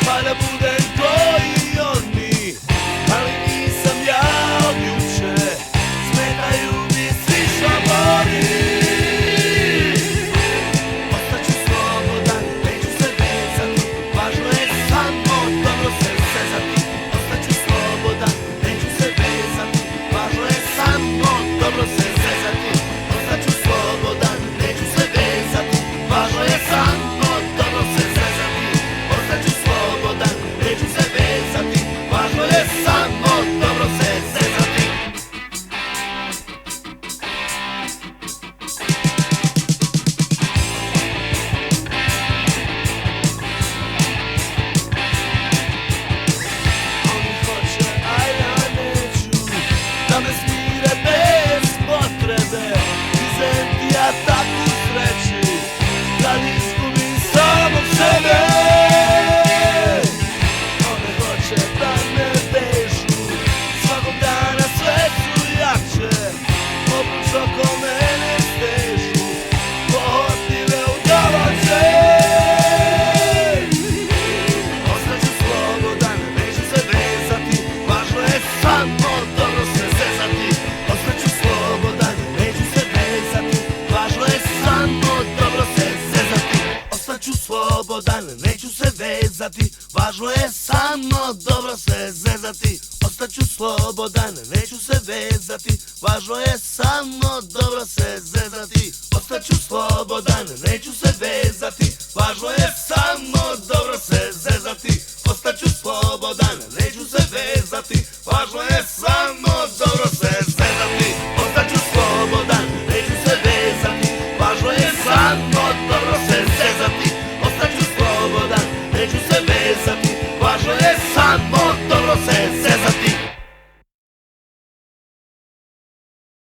pa da budem koji oni, ali nisam ja od juče, smetaju mi svi šabori. Ostaću slobodan, neću se vezati, važno je samo dobro se sezati. Ostaću slobodan, neću se vezati, važno je samo dobro se sezati. Ostaću slobodan, neću se vezati, važno je samo dobro se sezati. Ostaću slobodan, neću se vezati, važno je samo dobro se sezati. Oni hoće, a ja neću, da me smire bez potrebe. Izem ti ja takvu sreći, da izgubim samog sebe. One hoće da me vežu, svakog dana sve su jače, obruč oko mene stežu, pohotljive udavače. Ostaću slobodan, neću se vezati, važno je samo dobro se zezati. Ostaću slobodan, neću se vezati, važno je samo dobro se zezati. Ostaću slobodan, neću se vezati, važno je samo dobro se zezati. Ostaću slobodan, neću se vezati, važno je samo dobro se zezati. Ostaću slobodan, neću se vezati, važno je samo dobro se zezati. Ostaću slobodan, neću se vezati, važno je samo